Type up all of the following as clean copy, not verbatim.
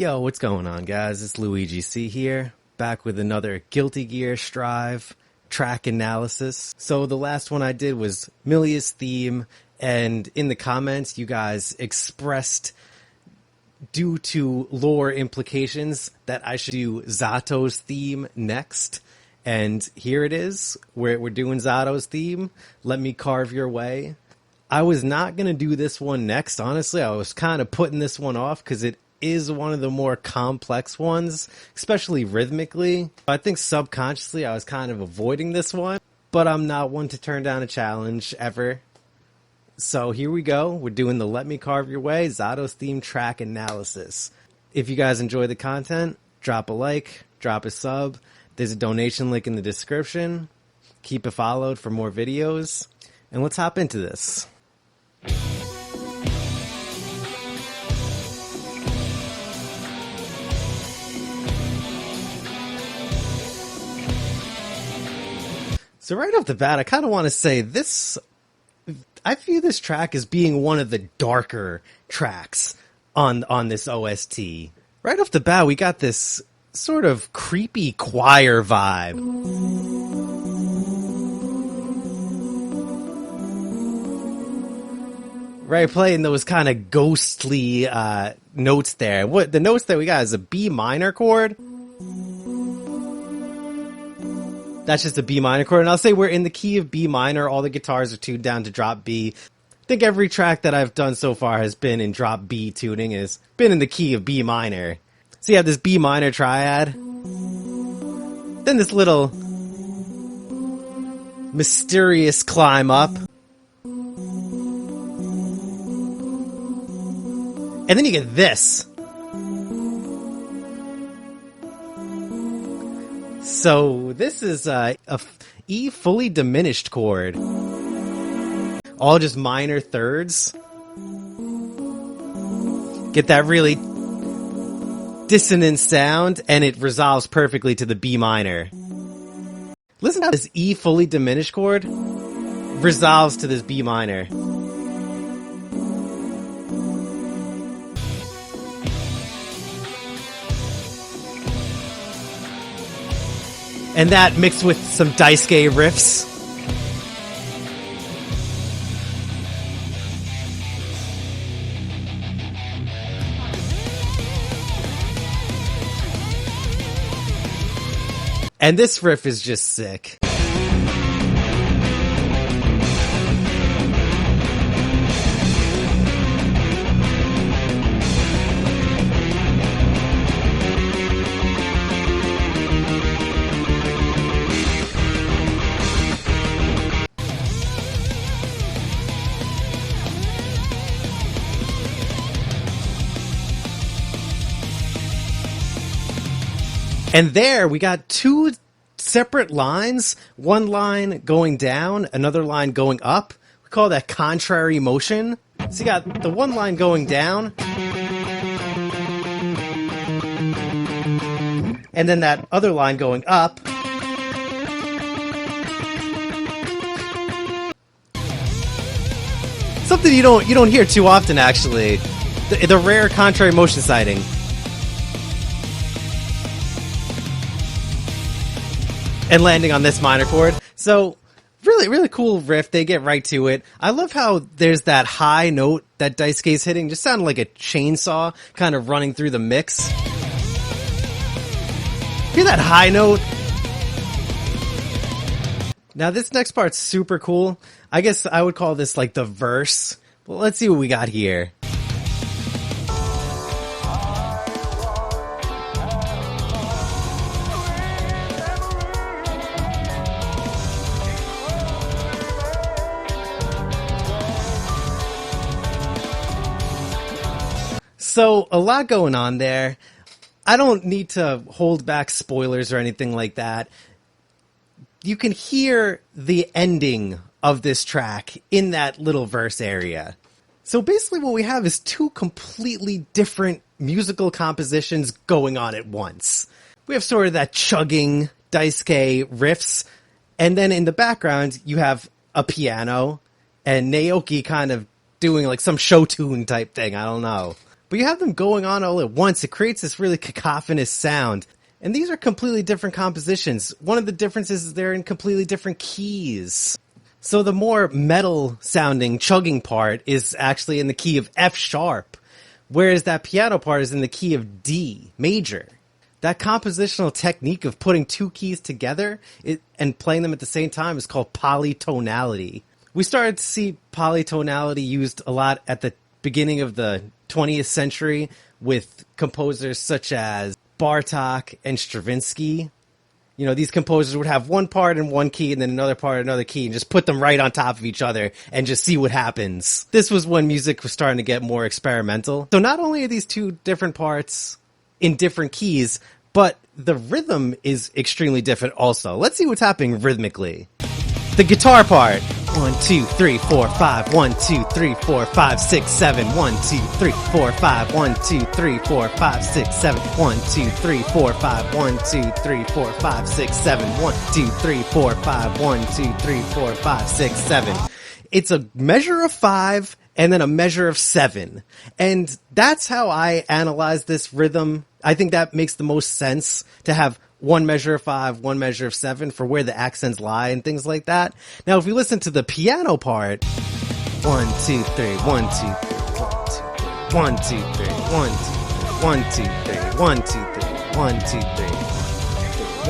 Yo, what's going on, guys? It's Luigi C here, back with another Guilty Gear Strive track analysis. So the last one I did was Millia's theme, and in the comments, you guys expressed, due to lore implications, that I should do Zato's theme next. And here it is. We're doing Zato's theme. Let me carve your way. I was not going to do this one next, honestly. I was kind of putting this one off because it is one of the more complex ones, especially rhythmically. I think subconsciously I was kind of avoiding this one, but I'm not one to turn down a challenge ever. So here we go. We're doing the Let Me Carve Your Way Zato's theme track analysis. If you guys enjoy the content, drop a like, drop a sub. There's a donation link in the description. Keep it followed for more videos. And let's hop into this. So right off the bat, I kind of want to say this, I view this track as being one of the darker tracks on this OST. Right off the bat, we got this sort of creepy choir vibe. Right, playing those kind of ghostly notes there. What the notes that we got is a B minor chord. That's just a B minor chord, and I'll say we're in the key of B minor. All the guitars are tuned down to drop B. I think every track that I've done so far has been in drop B tuning, has been in the key of B minor. So you have this B minor triad, then this little mysterious climb up, and then you get this. So this is a E fully diminished chord. All just minor thirds. Get that really dissonant sound, and it resolves perfectly to the B minor. Listen how this E fully diminished chord resolves to this B minor. And that mixed with some Daisuke riffs. And this riff is just sick. And there we got two separate lines, one line going down, another line going up. We call that contrary motion. So you got the one line going down, and then that other line going up. Something you don't hear too often, actually. The rare contrary motion sighting. And landing on this minor chord. So, really, really cool riff. They get right to it. I love how there's that high note that Daisuke's hitting. Just sounded like a chainsaw kind of running through the mix. Hear that high note? Now, this next part's super cool. I guess I would call this like the verse. Well, let's see what we got here. So, a lot going on there. I don't need to hold back spoilers or anything like that. You can hear the ending of this track in that little verse area. So basically what we have is two completely different musical compositions going on at once. We have sort of that chugging Daisuke riffs, and then in the background you have a piano and Naoki kind of doing like some show tune type thing. I don't know. but you have them going on all at once. It creates this really cacophonous sound. And these are completely different compositions. One of the differences is they're in completely different keys. So the more metal sounding chugging part is actually in the key of F sharp, whereas that piano part is in the key of D major. That compositional technique of putting two keys together and playing them at the same time is called polytonality. We started to see polytonality used a lot at the beginning of the 20th century with composers such as Bartók and Stravinsky. You know, these composers would have one part in one key and then another part in another key and just put them right on top of each other and just see what happens. This was when music was starting to get more experimental. So not only are these two different parts in different keys, but the rhythm is extremely different also. Let's see what's happening rhythmically. The guitar part. 1, 2, 3, 4, 5. 1, 2, 3, 4, 5, 6, 7. 1, 2, 3, 4, 5. 1, 2, 3, 4, 5, 6, 7. 1, 2, 3, 4, 5. 1, 2, 3, 4, 5, 6, 7. 1, 2, 3, 4, 5. 1, 2, 3, 4, 5, 6, 7. It's a measure of 5 and then a measure of 7. And that's how I analyze this rhythm. I think that makes the most sense to have one measure of 5, one measure of 7 for where the accents lie and things like that. Now, if we listen to the piano part, 1, 2, 3, 1, 2, 3, 1, 2, 3, 1, 2, 3, 1, 2, 3, 1, 2, 3, 1, 2, 3,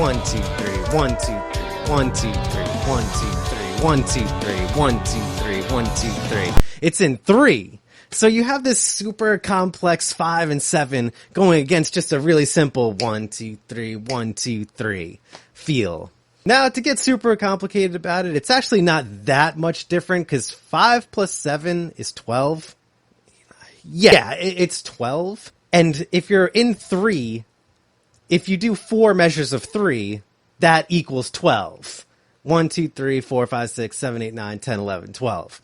1, 2, 3, 1, 2, 3, 1, 2, 3, 1, 2, 3, 1, 2, 3, 1, 2, 3, 1, 2, 3. It's in 3. So you have this super complex 5 and 7 going against just a really simple 1, 2, 3, 1, 2, 3 feel. Now, to get super complicated about it, it's actually not that much different because 5 plus 7 is 12. Yeah, it's 12. And if you're in 3, if you do 4 measures of 3, that equals 12. 1, 2, 3, 4, 5, 6, 7, 8, 9, 10, 11, 12.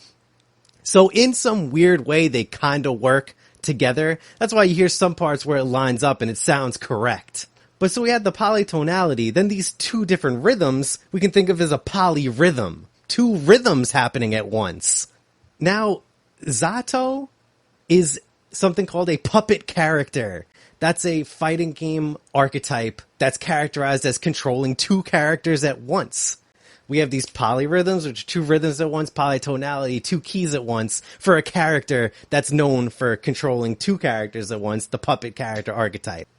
So in some weird way, they kind of work together. That's why you hear some parts where it lines up and it sounds correct. But so we had the polytonality, then these two different rhythms we can think of as a polyrhythm. Two rhythms happening at once. Now, Zato is something called a puppet character. That's a fighting game archetype that's characterized as controlling two characters at once. We have these polyrhythms, which are two rhythms at once, polytonality, two keys at once, for a character that's known for controlling two characters at once, the puppet character archetype.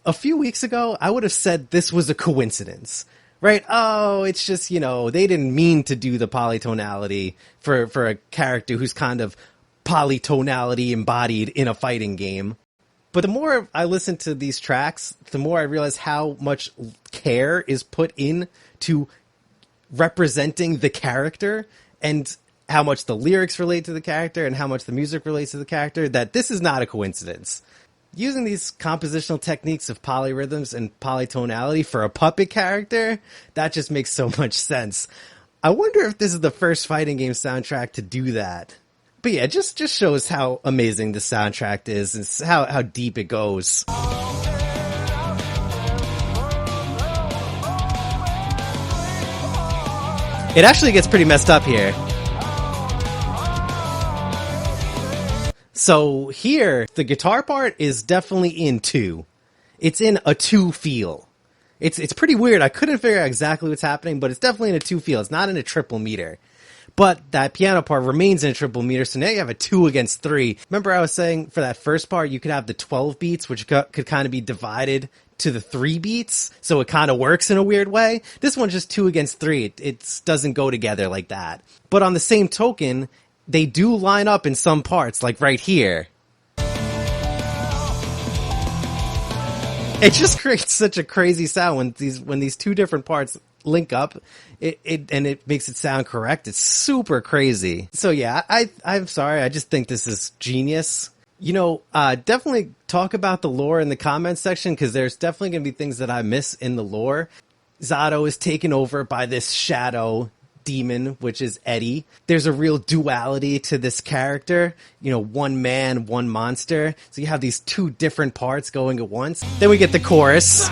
A few weeks ago, I would have said this was a coincidence, right? Oh, it's just, they didn't mean to do the polytonality for a character who's kind of polytonality embodied in a fighting game. But the more I listen to these tracks, the more I realize how much care is put into representing the character and how much the lyrics relate to the character and how much the music relates to the character, that this is not a coincidence. Using these compositional techniques of polyrhythms and polytonality for a puppet character, that just makes so much sense. I wonder if this is the first fighting game soundtrack to do that. But yeah, it just shows how amazing the soundtrack is and how deep it goes. It actually gets pretty messed up here. So here, the guitar part is definitely in 2. It's in a 2 feel. It's pretty weird. I couldn't figure out exactly what's happening, but it's definitely in a 2 feel. It's not in a triple meter. But that piano part remains in a triple meter, so now you have a 2 against 3. Remember I was saying for that first part, you could have the 12 beats, which could kind of be divided to the 3 beats, so it kind of works in a weird way. This one's just 2 against 3. It doesn't go together like that. But on the same token, they do line up in some parts, like right here. It just creates such a crazy sound when these two different parts link up. It makes it sound correct. It's super crazy. So yeah, I'm sorry. I just think this is genius. Definitely talk about the lore in the comments section, because there's definitely going to be things that I miss in the lore. Zato is taken over by this shadow demon, which is Eddie. There's a real duality to this character, one man, one monster. So you have these two different parts going at once. Then we get the chorus.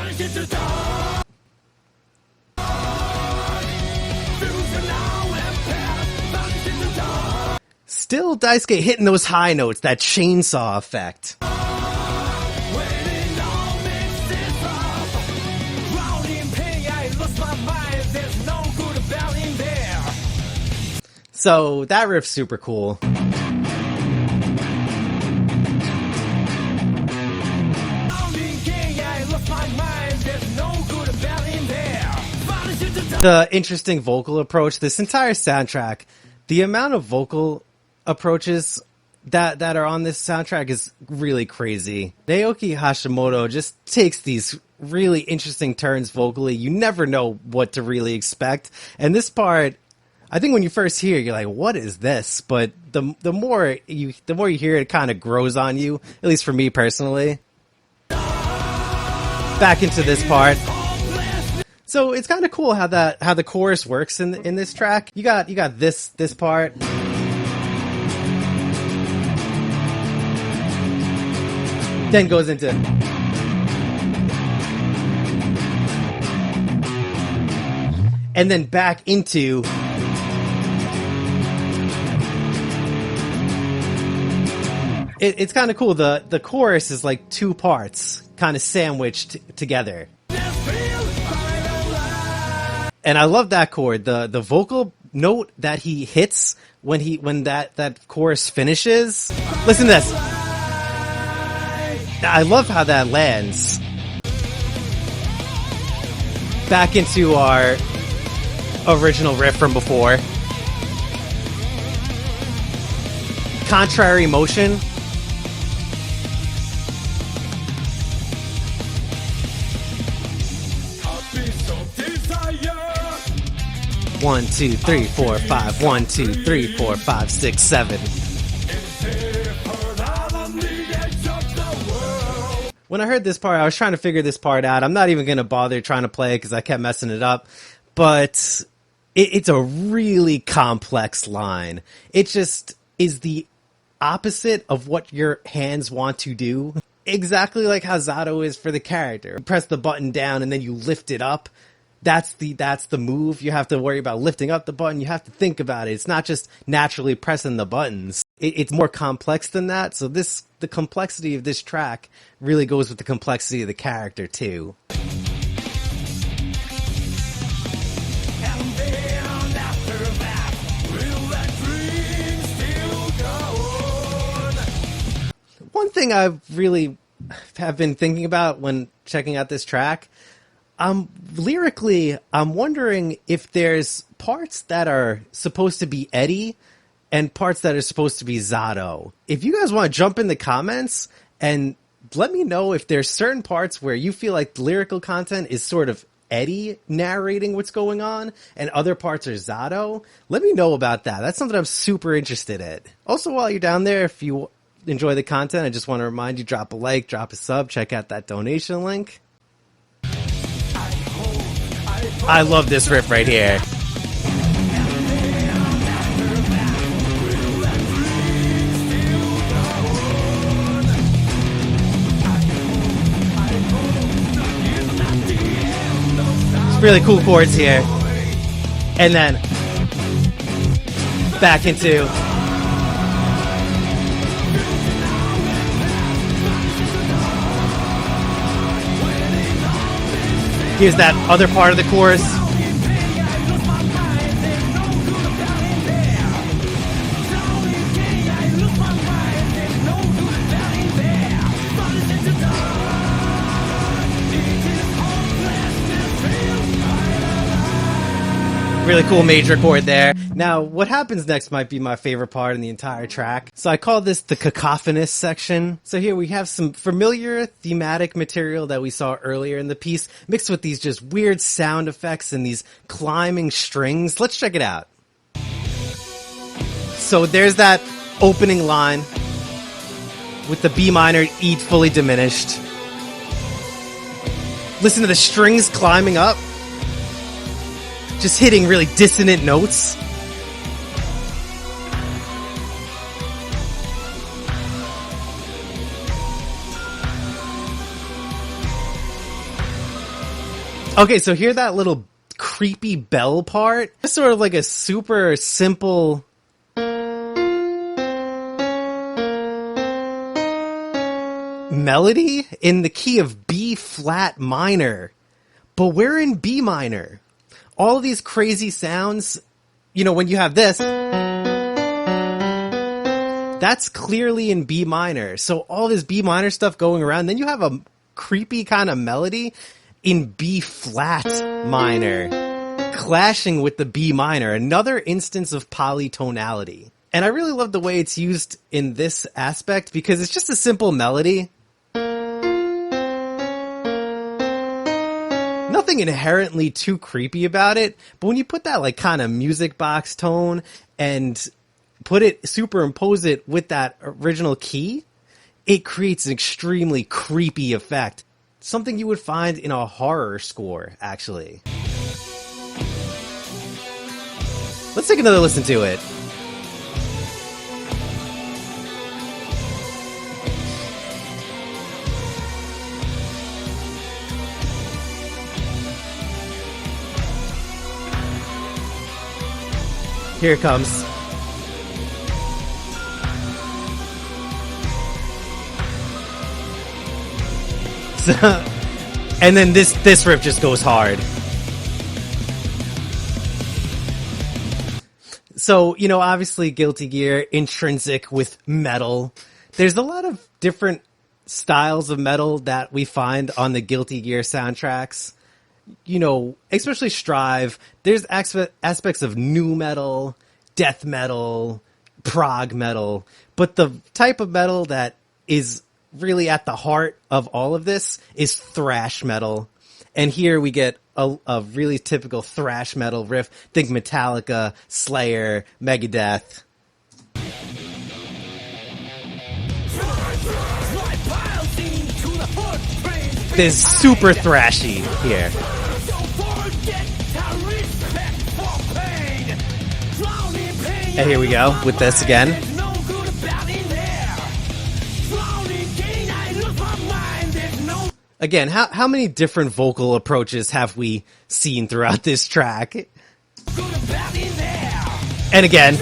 Still Daisuke hitting those high notes, that chainsaw effect. So that riff's super cool. The interesting vocal approach, this entire soundtrack, the amount of vocal approaches that are on this soundtrack is really crazy. Naoki Hashimoto just takes these really interesting turns vocally. You never know what to really expect. And this part, I think when you first hear it, you're like, what is this? But the more you hear it, it kind of grows on you, at least for me personally. Back into this part. So it's kind of cool how the chorus works in this track. You got this part. Then goes into and then back into it's kind of cool. The chorus is like two parts kind of sandwiched together. And I love that chord. The vocal note that he hits when that chorus finishes. Listen to this. I love how that lands. Back into our original riff from before. Contrary motion. One, two, three, four, five. 1, 2, 3, 4, 5, 6, 7. When I heard this part, I was trying to figure this part out. I'm not even going to bother trying to play it because I kept messing it up. But it's a really complex line. It just is the opposite of what your hands want to do. Exactly like how Zato is for the character. You press the button down and then you lift it up. That's the move. You have to worry about lifting up the button. You have to think about it. It's not just naturally pressing the buttons. It's more complex than that. So the complexity of this track really goes with the complexity of the character too. One thing I really have been thinking about when checking out this track, lyrically, I'm wondering if there's parts that are supposed to be Eddie and parts that are supposed to be Zato. If you guys want to jump in the comments and let me know if there's certain parts where you feel like the lyrical content is sort of Eddie narrating what's going on and other parts are Zato. Let me know about that. That's something I'm super interested in. Also, while you're down there, if you enjoy the content, I just want to remind you, drop a like, drop a sub, check out that donation link. I love this riff right here. It's really cool chords here. And then back into here's that other part of the chorus. Really cool major chord there. Now, what happens next might be my favorite part in the entire track. So I call this the Cacophonist Section. So here we have some familiar thematic material that we saw earlier in the piece, mixed with these just weird sound effects and these climbing strings. Let's check it out. So there's that opening line with the B minor E fully diminished. Listen to the strings climbing up. Just hitting really dissonant notes. Okay, so hear that little creepy bell part? It's sort of like a super simple melody in the key of B flat minor. But we're in B minor. All of these crazy sounds, you know, when you have this, That's clearly in B minor. So all this B minor stuff going around, then you have a creepy kind of melody in B flat minor, clashing with the B minor, another instance of polytonality. And I really love the way it's used in this aspect because it's just a simple melody. Nothing inherently too creepy about it, but when you put that like kind of music box tone and superimpose it with that original key, it creates an extremely creepy effect. Something you would find in a horror score, actually. Let's take another listen to it. Here it comes. So, and then this riff just goes hard. So, you know, obviously Guilty Gear, intrinsic with metal. There's a lot of different styles of metal that we find on the Guilty Gear soundtracks. You know, especially Strive, there's aspects of nu metal, death metal, prog metal, but the type of metal that is really at the heart of all of this is thrash metal. And here we get a really typical thrash metal riff. Think Metallica, Slayer, Megadeth. This is super thrashy here. And here we go with this again. Again, how many different vocal approaches have we seen throughout this track? And again.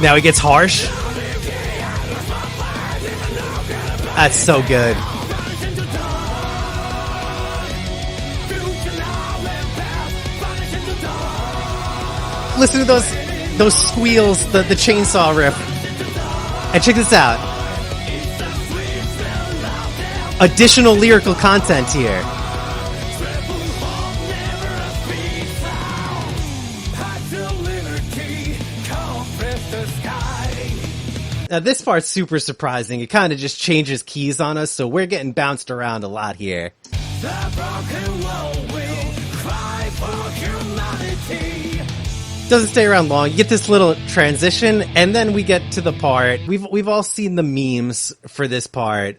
Now it gets harsh. That's so good. Listen to those squeals, the chainsaw riff. And check this out. Additional lyrical content here. Now this part's super surprising. It kind of just changes keys on us, so we're getting bounced around a lot here. Doesn't stay around long. You get this little transition, and then we get to the part. We've all seen the memes for this part,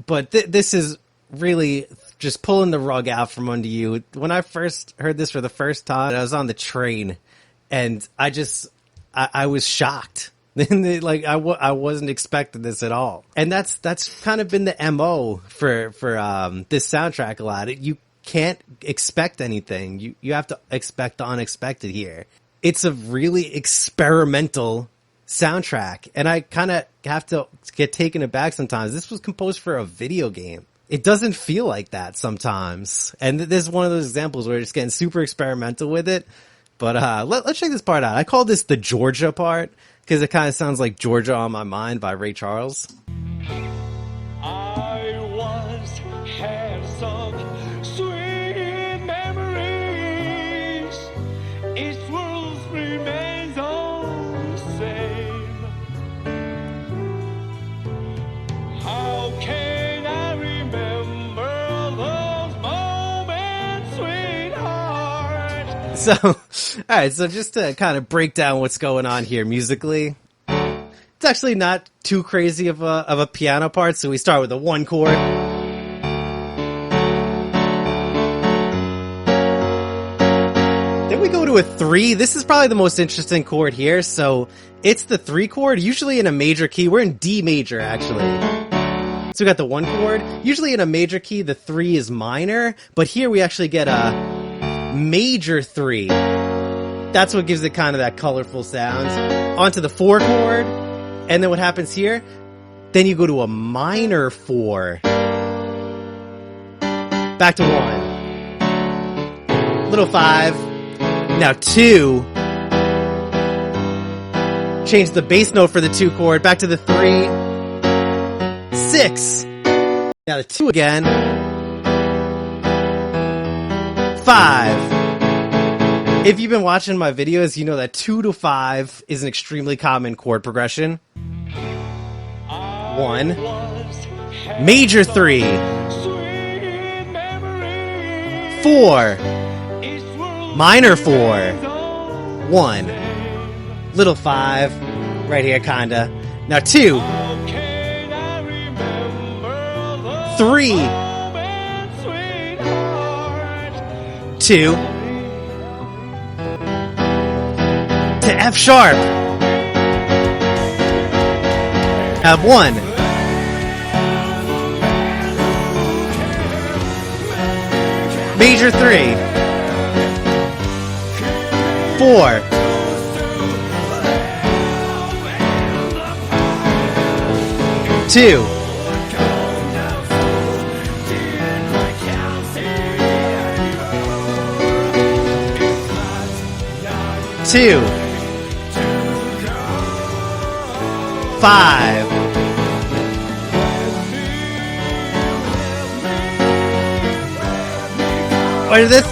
but this is really just pulling the rug out from under you. When I first heard this for the first time, I was on the train, and I was shocked. Like I wasn't expecting this at all, and that's kind of been the MO for this soundtrack a lot. You can't expect anything. You have to expect the unexpected here. It's a really experimental soundtrack, and I kind of have to get taken aback sometimes. This was composed for a video game. It doesn't feel like that sometimes, and this is one of those examples where it's getting super experimental with it. But let's check this part out. I call this the Georgia part because it kind of sounds like Georgia on My Mind by Ray Charles. I once had some sweet memories. Each world remains all the same. How can I remember those moments, sweetheart? So, alright, so just to kind of break down what's going on here musically. It's actually not too crazy of a piano part, so we start with a 1 chord. Then we go to a 3. This is probably the most interesting chord here, so it's the 3 chord, usually in a major key. We're in D major, actually. So we got the 1 chord. Usually in a major key, the 3 is minor, but here we actually get a major 3. That's what gives it kind of that colorful sound. Onto the 4 chord. And then what happens here? Then you go to a minor 4. Back to 1. Little 5. Now 2. Change the bass note for the 2 chord. Back to the 3. 6. Now the 2 again. 5. If you've been watching my videos, you know that 2 to 5 is an extremely common chord progression. 1. Major 3. 4. Minor 4. 1. Little 5. Right here, kinda. Now 2. 3. 2. To F sharp. Have 1. Major 3. 4. 2. 2. 5. What is this?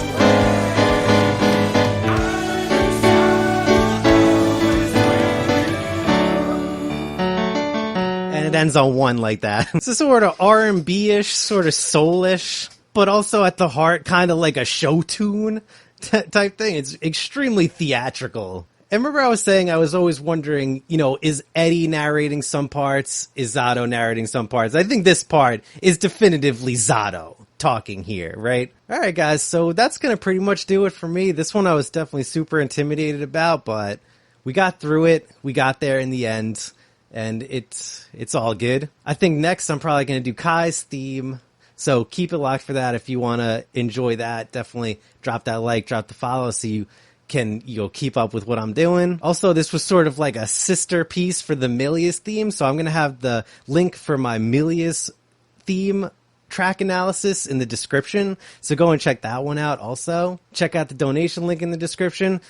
And it ends on 1 like that. It's a sort of R&B-ish, sort of soul-ish, but also at the heart kind of like a show tune type thing. It's extremely theatrical. And remember I was saying I was always wondering, you know, is Eddie narrating some parts? Is Zato narrating some parts? I think this part is definitively Zato talking here, right? All right, guys, so that's going to pretty much do it for me. This one I was definitely super intimidated about, but we got through it. We got there in the end, and it's all good. I think next I'm probably going to do Kai's theme, so keep it locked for that. If you want to enjoy that, definitely drop that like, drop the follow so you can, keep up with what I'm doing. Also, this was sort of like a sister piece for the Millia's theme, so I'm going to have the link for my Millia's theme track analysis in the description, so go and check that one out. Also, check out the donation link in the description.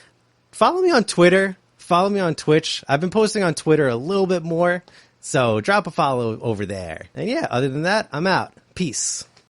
Follow me on Twitter. Follow me on Twitch. I've been posting on Twitter a little bit more, so drop a follow over there. And yeah, other than that, I'm out. Peace.